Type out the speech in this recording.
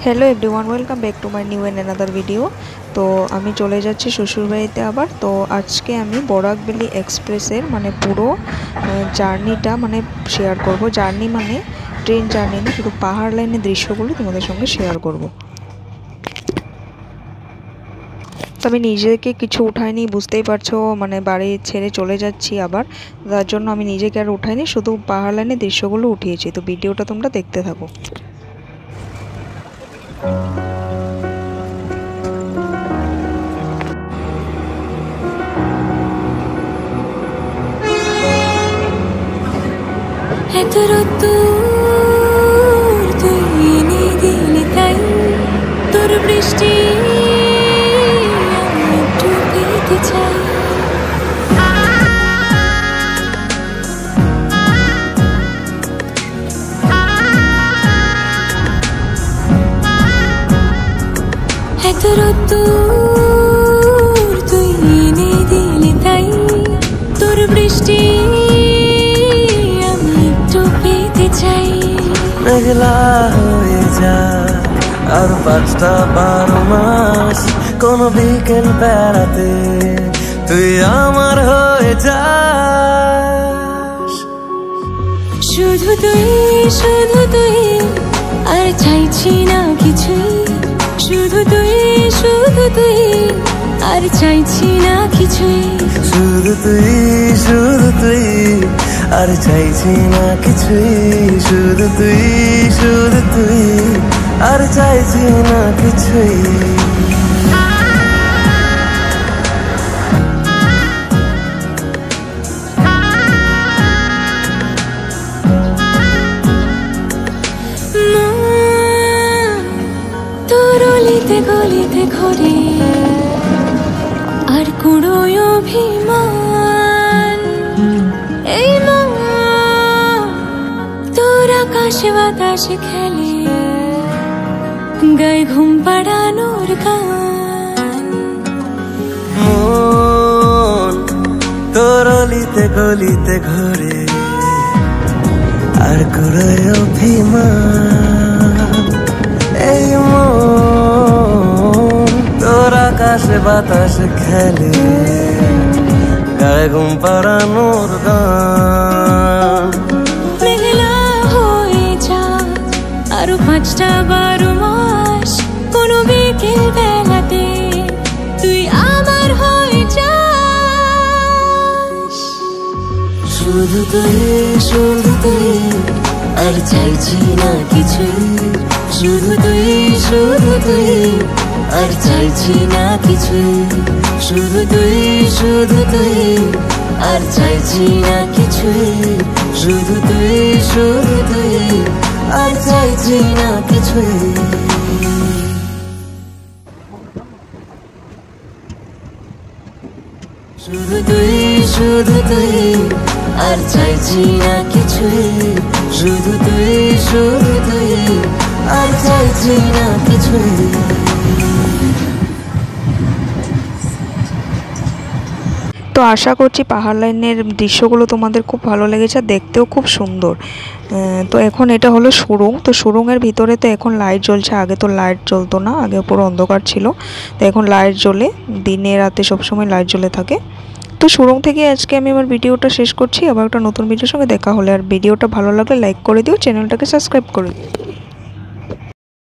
Hello everyone welcome back to my new and another video. तो आमी चले जाচ্ছি শ্বশুর বাড়িতে আবার। তো আজকে আমি বরাকভ্যালি এক্সপ্রেসের মানে পুরো জার্নিটা মানে শেয়ার করব। জার্নি মানে ট্রেন জার্নি না, শুধু পাহাড় লাইনের দৃশ্যগুলো তোমাদের সঙ্গে শেয়ার করব। তো আমি নিজেকে কিছু উঠাইনি, বুঝতেই পারছো, মানে বাড়ি ছেড়ে চলে যাচ্ছি আবার, তার জন্য আমি নিজেকে আর উঠাইনি, শুধু পাহাড় লাইনের দৃশ্যগুলো উঠিয়েছি। তো ভিডিওটা তোমরা দেখতে থাকো। তোর বৃষ্টি একটু পেতে চাই, এত রোদ্দুর তুই এনে দিলি তাই, তোর বৃষ্টি আমি একটু পেতে চাই। মেঘলা হয়ে যায় আর 5টা 12 মাস, কোন বিকেল বেড়াতে তুই আমার হয়ে যাস। শুধু তুই আর চাইছি না কিছুই, শুধু তুই আর চাইছি না কিছুই, শুধু তুই আর চাইছি না কিছুই, শুধু তুই আর চাইছি না কিছুই। তোর অলিতে গলিতে ঘরে আর কুড়োয় অভিমান, এই মন তোর আকাশে বাতাসে খেলে গায়ে ঘুম পাড়ানোর গান। মন তোর অলিতে গলিতে ঘরে আর কুড়োয় অভিমান, এই মন তোর আকাশে বাতাসে খেলে গায়ে ঘুম পাড়ানোর গান। মেঘলা হয়ে যা আরো 5টা 12 মাস, কোনো বিকেল বেলাতে তুই আমার হয়ে যাস। শুধু তুই আর চাইছি না কিছুই, শুধু তুই আর চাইছি না কিছুই, শুধু তুই আর চাইছি না কিছুই, শুধু তুই আর চাইছি না কিছুই। শুধু তুই আর চাইছি না কিছুই, শুধু তুই আর চাইছি না কিছুই। তো আশা করছি পাহাড় লাইনের দৃশ্যগুলো তোমাদের খুব ভালো লেগেছে, দেখতেও খুব সুন্দর। তো এখন এটা হলো সুড়ুং। তো সুড়ুংয়ের ভিতরে তো এখন লাইট জ্বলছে, আগে তো লাইট জ্বলতো না, আগে পুরো অন্ধকার ছিল। তো এখন লাইট জ্বলে, দিনে রাতে সবসময় লাইট জ্বলে থাকে। তো সুড়ুং থেকে আজকে আমি আমার ভিডিওটা শেষ করছি। আবার একটা নতুন ভিডিওর সঙ্গে দেখা হলে, আর ভিডিওটা ভালো লাগলে লাইক করে দিও, চ্যানেলটাকে সাবস্ক্রাইব করে দিও।